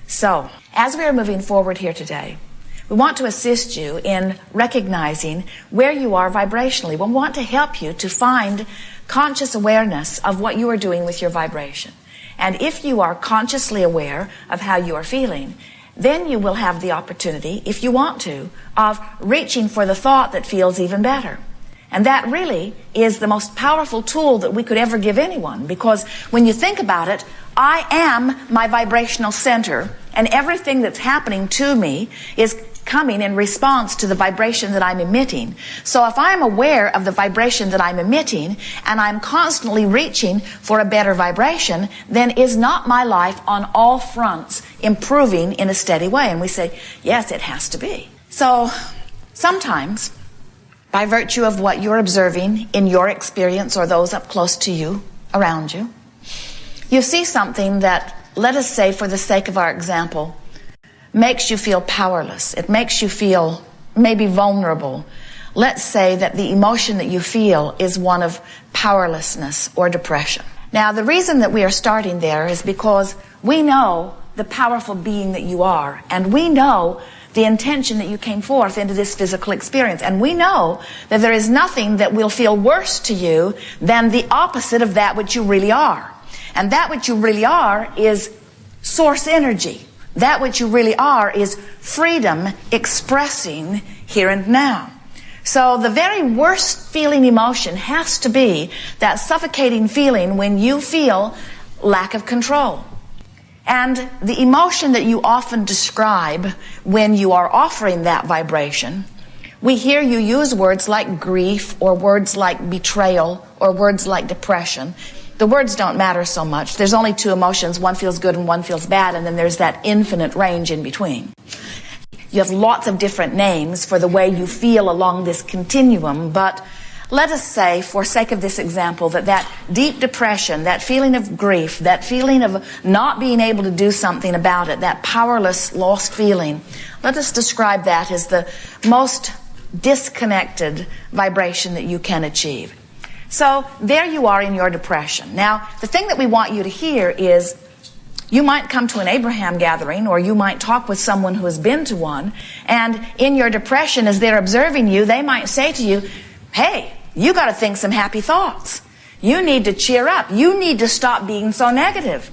So, as we are moving forward here today, we want to assist you in recognizing where you are vibrationally. We want to help you to find conscious awareness of what you are doing with your vibration. And if you are consciously aware of how you are feeling, then you will have the opportunity, if you want to, of reaching for the thought that feels even better. And that really is the most powerful tool that we could ever give anyone, because when you think about it, I am my vibrational center, and everything that's happening to me is coming in response to the vibration that I'm emitting. So if I'm aware of the vibration that I'm emitting, and I'm constantly reaching for a better vibration, then is not my life on all fronts improving in a steady way? And we say, yes, it has to be. So sometimes, by virtue of what you're observing in your experience or those up close to you, around you, you see something that, let us say for the sake of our example, makes you feel powerless. It makes you feel maybe vulnerable. Let's say that the emotion that you feel is one of powerlessness or depression. Now, the reason that we are starting there is because we know the powerful being that you are, and we know the intention that you came forth into this physical experience. And we know that there is nothing that will feel worse to you than the opposite of that which you really are. And that which you really are is source energy. That which you really are is freedom expressing here and now. So the very worst feeling emotion has to be that suffocating feeling when you feel lack of control. And the emotion that you often describe when you are offering that vibration, we hear you use words like grief or words like betrayal or words like depression. The words don't matter so much. There's only two emotions. One feels good and one feels bad, and then there's that infinite range in between. You have lots of different names for the way you feel along this continuum, but let us say, for sake of this example, that deep depression, that feeling of grief, that feeling of not being able to do something about it, that powerless, lost feeling, let us describe that as the most disconnected vibration that you can achieve. So there you are in your depression. Now, the thing that we want you to hear is, you might come to an Abraham gathering, or you might talk with someone who has been to one, and in your depression, as they're observing you, they might say to you, hey, you got to think some happy thoughts. You need to cheer up. You need to stop being so negative.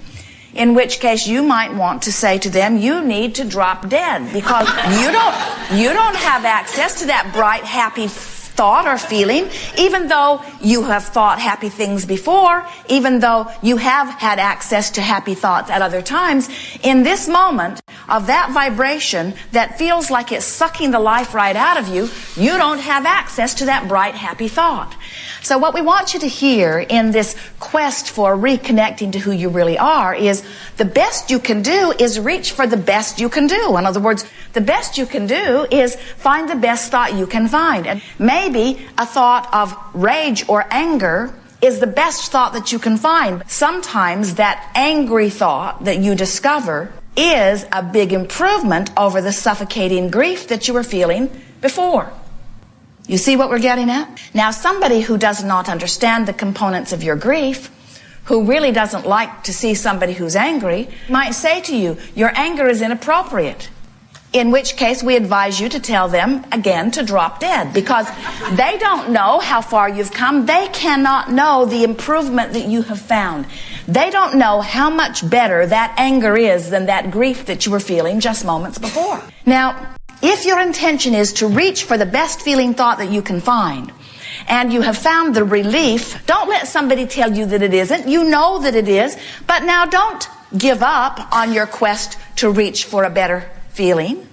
In which case you might want to say to them, you need to drop dead, because you don't have access to that bright, happy thought or feeling, even though you have thought happy things before, even though you have had access to happy thoughts at other times. In this moment of that vibration that feels like it's sucking the life right out of you, you don't have access to that bright, happy thought. So what we want you to hear in this quest for reconnecting to who you really are is, the best you can do is reach for the best you can do. In other words, the best you can do is find the best thought you can find. And maybe a thought of rage or anger is the best thought that you can find. Sometimes that angry thought that you discover is a big improvement over the suffocating grief that you were feeling before. You see what we're getting at? Now, somebody who does not understand the components of your grief, who really doesn't like to see somebody who's angry, might say to you, your anger is inappropriate. In which case, we advise you to tell them, again, to drop dead, because they don't know how far you've come. They cannot know the improvement that you have found. They don't know how much better that anger is than that grief that you were feeling just moments before. Now, if your intention is to reach for the best feeling thought that you can find, and you have found the relief, don't let somebody tell you that it isn't. You know that it is, but now don't give up on your quest to reach for a better feeling.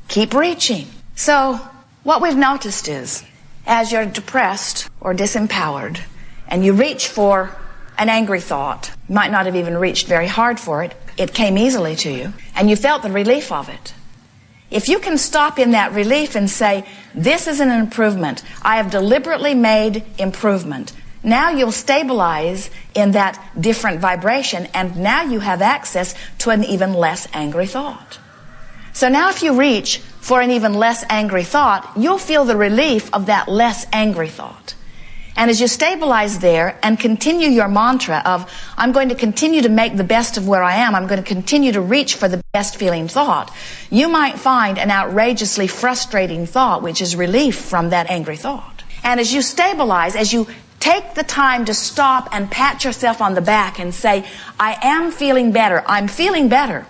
Keep reaching. So what we've noticed is, as you're depressed or disempowered, and you reach for an angry thought, you might not have even reached very hard for it, it came easily to you, and you felt the relief of it. If you can stop in that relief and say, this is an improvement, I have deliberately made improvement, now you'll stabilize in that different vibration, and now you have access to an even less angry thought. So now if you reach for an even less angry thought, you'll feel the relief of that less angry thought. And as you stabilize there and continue your mantra of, I'm going to continue to make the best of where I am, I'm going to continue to reach for the best feeling thought, you might find an outrageously frustrating thought, which is relief from that angry thought. And as you stabilize, as you take the time to stop and pat yourself on the back and say, I am feeling better, I'm feeling better.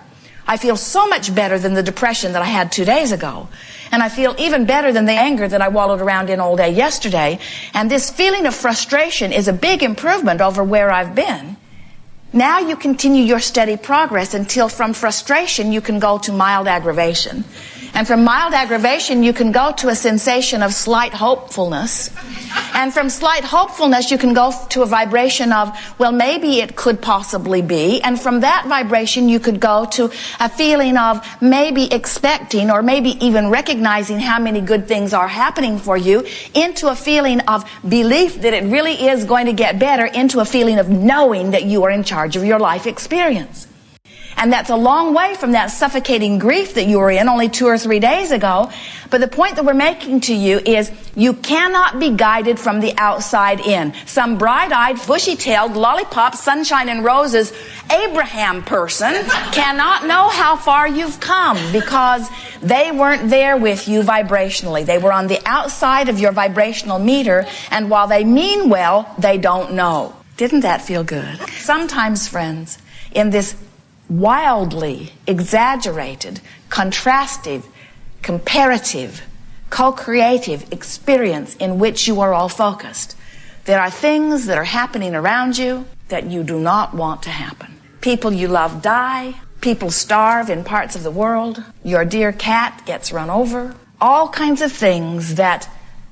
I feel so much better than the depression that I had 2 days ago. And I feel even better than the anger that I wallowed around in all day yesterday. And this feeling of frustration is a big improvement over where I've been. Now you continue your steady progress until from frustration you can go to mild aggravation. And from mild aggravation you can go to a sensation of slight hopefulness. And from slight hopefulness you can go to a vibration of, well, maybe it could possibly be. And from that vibration you could go to a feeling of maybe expecting or maybe even recognizing how many good things are happening for you, into a feeling of belief that it really is going to get better, into a feeling of knowing that you are in charge of your life experience. And that's a long way from that suffocating grief that you were in only 2 or 3 days ago. But the point that we're making to you is you cannot be guided from the outside in. Some bright-eyed, bushy-tailed, lollipop, sunshine and roses Abraham person cannot know how far you've come because they weren't there with you vibrationally. They were on the outside of your vibrational meter, and while they mean well, they don't know. Didn't that feel good? Sometimes, friends, in this wildly exaggerated, contrastive, comparative, co-creative experience in which you are all focused, there are things that are happening around you that you do not want to happen. People you love die. People starve in parts of the world. Your dear cat gets run over. All kinds of things that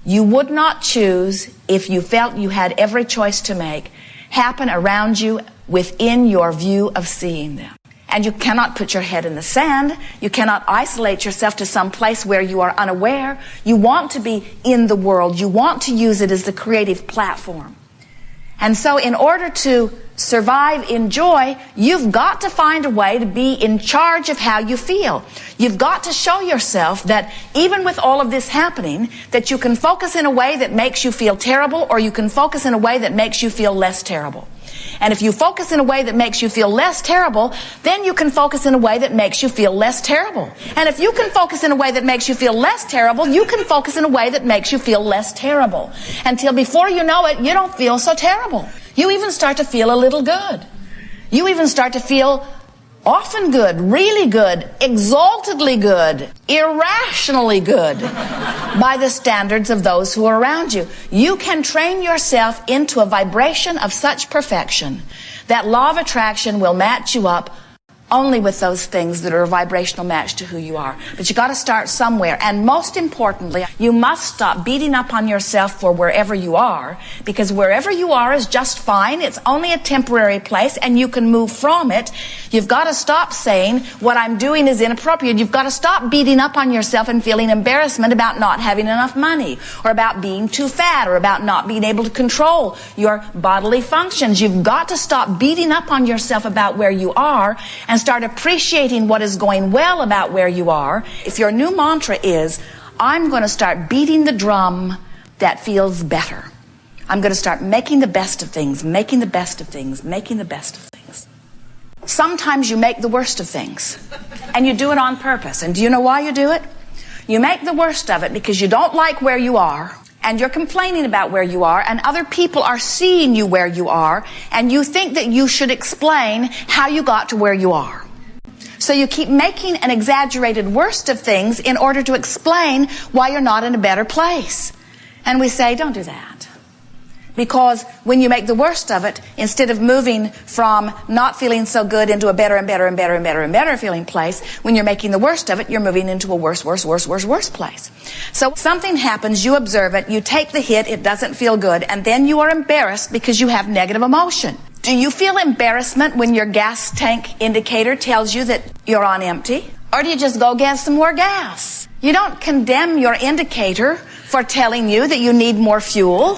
you would not choose if you felt you had every choice to make happen around you within your view of seeing them. And you cannot put your head in the sand. You cannot isolate yourself to some place where you are unaware. You want to be in the world. You want to use it as the creative platform. And so in order to survive in joy, you've got to find a way to be in charge of how you feel. You've got to show yourself that even with all of this happening, that you can focus in a way that makes you feel terrible, or you can focus in a way that makes you feel less terrible. And if you focus in a way that makes you feel less terrible, then you can focus in a way that makes you feel less terrible. And if you can focus in a way that makes you feel less terrible, you can focus in a way that makes you feel less terrible. Until before you know it, you don't feel so terrible. You even start to feel a little good. You even start to feel often good, really good, exaltedly good, irrationally good by the standards of those who are around you. You can train yourself into a vibration of such perfection that law of attraction will match you up only with those things that are a vibrational match to who you are. But you got to start somewhere. And most importantly, you must stop beating up on yourself for wherever you are, because wherever you are is just fine. It's only a temporary place and you can move from it. You've got to stop saying what I'm doing is inappropriate. You've got to stop beating up on yourself and feeling embarrassment about not having enough money, or about being too fat, or about not being able to control your bodily functions. You've got to stop beating up on yourself about where you are and start appreciating what is going well about where you are. If your new mantra is, I'm going to start beating the drum that feels better. I'm going to start making the best of things, making the best of things, making the best of things. Sometimes you make the worst of things, and you do it on purpose. And do you know why you do it? You make the worst of it because you don't like where you are, and you're complaining about where you are, and other people are seeing you where you are, and you think that you should explain how you got to where you are. So you keep making an exaggerated worst of things in order to explain why you're not in a better place. And we say, don't do that. Because when you make the worst of it, instead of moving from not feeling so good into a better and better and better and better and better feeling place, when you're making the worst of it, you're moving into a worse place. So something happens, you observe it, you take the hit, it doesn't feel good, and then you are embarrassed because you have negative emotion. Do you feel embarrassment when your gas tank indicator tells you that you're on empty? Or do you just go get some more gas? You don't condemn your indicator for telling you that you need more fuel.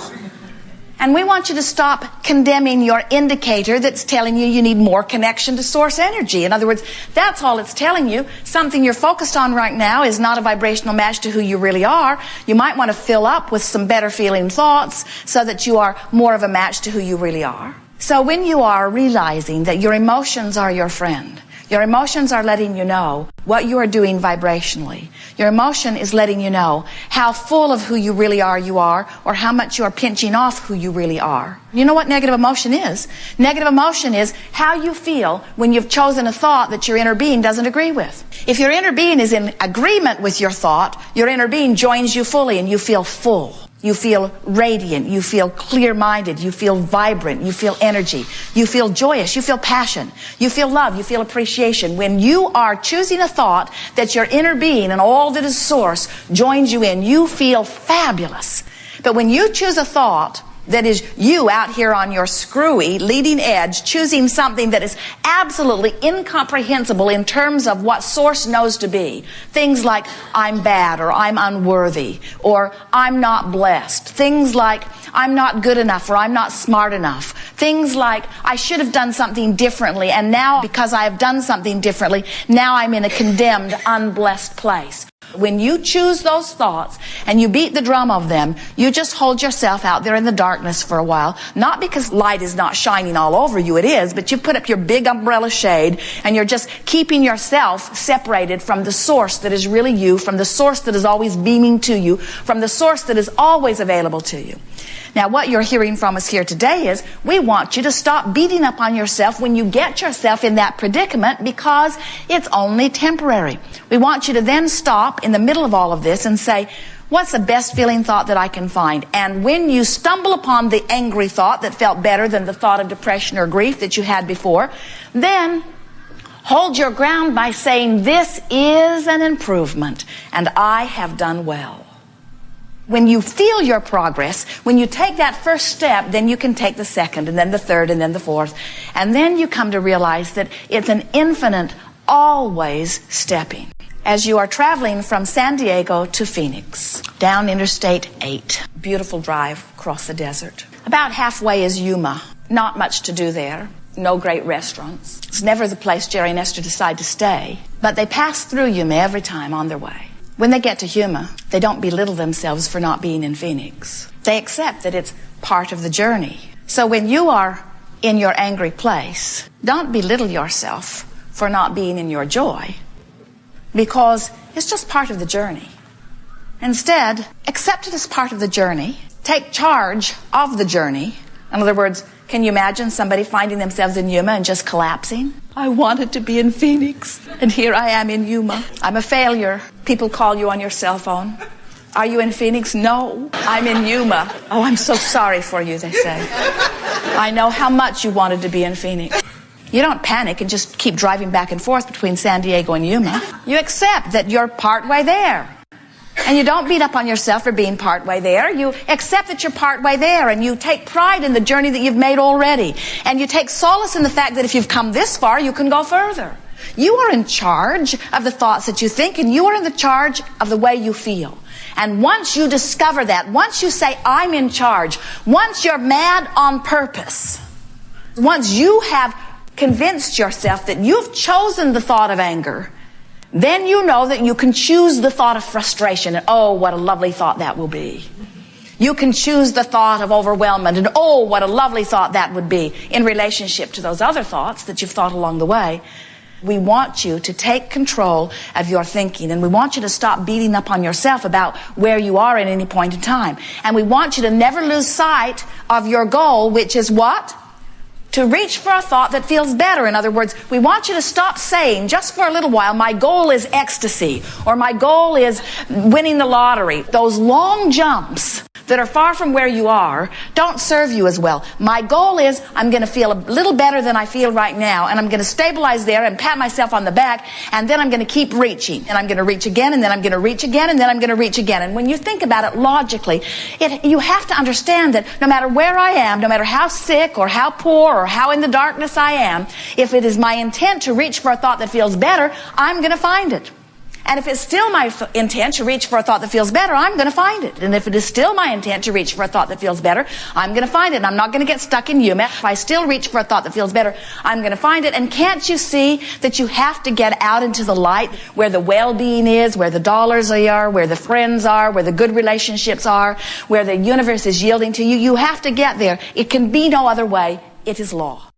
And we want you to stop condemning your indicator that's telling you need more connection to source energy. In other words, that's all it's telling you. Something you're focused on right now is not a vibrational match to who you really are. You might want to fill up with some better feeling thoughts so that you are more of a match to who you really are. So when you are realizing that your emotions are your friend, your emotions are letting you know what you are doing vibrationally. Your emotion is letting you know how full of who you really are you are, or how much you are pinching off who you really are. You know what negative emotion is? Negative emotion is how you feel when you've chosen a thought that your inner being doesn't agree with. If your inner being is in agreement with your thought, your inner being joins you fully and you feel full. You feel radiant, you feel clear-minded, you feel vibrant, you feel energy, you feel joyous, you feel passion, you feel love, you feel appreciation. When you are choosing a thought that your inner being and all that is source joins you in, you feel fabulous. But when you choose a thought that is you out here on your screwy leading edge, choosing something that is absolutely incomprehensible in terms of what source knows to be. Things like, I'm bad, or I'm unworthy, or I'm not blessed. Things like, I'm not good enough, or I'm not smart enough. Things like, I should have done something differently, and now because I have done something differently, now I'm in a condemned, unblessed place. When you choose those thoughts and you beat the drum of them, you just hold yourself out there in the darkness for a while. Not because light is not shining all over you, it is, but you put up your big umbrella shade and you're just keeping yourself separated from the source that is really you, from the source that is always beaming to you, from the source that is always available to you. Now, what you're hearing from us here today is we want you to stop beating up on yourself when you get yourself in that predicament, because it's only temporary. We want you to then stop in the middle of all of this and say, what's the best feeling thought that I can find? And when you stumble upon the angry thought that felt better than the thought of depression or grief that you had before, then hold your ground by saying, this is an improvement and I have done well. When you feel your progress, when you take that first step, then you can take the second, and then the third, and then the fourth. And then you come to realize that it's an infinite, always stepping. As you are traveling from San Diego to Phoenix, down Interstate 8, beautiful drive across the desert. About halfway is Yuma. Not much to do there. No great restaurants. It's never the place Jerry and Esther decide to stay. But they pass through Yuma every time on their way. When they get to Yuma, they don't belittle themselves for not being in Phoenix. They accept that it's part of the journey. So when you are in your angry place, don't belittle yourself for not being in your joy, because it's just part of the journey. Instead, accept it as part of the journey. Take charge of the journey. In other words, can you imagine somebody finding themselves in Yuma and just collapsing? I wanted to be in Phoenix, and here I am in Yuma. I'm a failure. People call you on your cell phone. Are you in Phoenix? No, I'm in Yuma. Oh, I'm so sorry for you, they say. I know how much you wanted to be in Phoenix. You don't panic and just keep driving back and forth between San Diego and Yuma. You accept that you're partway there. And you don't beat up on yourself for being partway there. You accept that you're partway there, and you take pride in the journey that you've made already. And you take solace in the fact that if you've come this far, you can go further. You are in charge of the thoughts that you think, and you are in the charge of the way you feel. And once you discover that, once you say, I'm in charge, once you're mad on purpose, once you have convinced yourself that you've chosen the thought of anger, then you know that you can choose the thought of frustration, and oh, what a lovely thought that will be. You can choose the thought of overwhelmment, and oh, what a lovely thought that would be in relationship to those other thoughts that you've thought along the way. We want you to take control of your thinking, and we want you to stop beating up on yourself about where you are at any point in time. And we want you to never lose sight of your goal, which is what? To reach for a thought that feels better. In other words, we want you to stop saying, just for a little while, my goal is ecstasy, or my goal is winning the lottery. Those long jumps that are far from where you are don't serve you as well. My goal is I'm going to feel a little better than I feel right now, and I'm going to stabilize there and pat myself on the back, and then I'm going to keep reaching, and I'm going to reach again, and then I'm going to reach again, and then I'm going to reach again. And when you think about it logically, you have to understand that no matter where I am, no matter how sick or how poor or how in the darkness I am, if it is my intent to reach for a thought that feels better, I'm going to find it. And if it's still my intent to reach for a thought that feels better, I'm going to find it. And if it is still my intent to reach for a thought that feels better, I'm going to find it. And I'm not going to get stuck in Yume. If I still reach for a thought that feels better, I'm going to find it. And can't you see that you have to get out into the light where the well-being is, where the dollars are, where the friends are, where the good relationships are, where the universe is yielding to you? You have to get there. It can be no other way. It is law.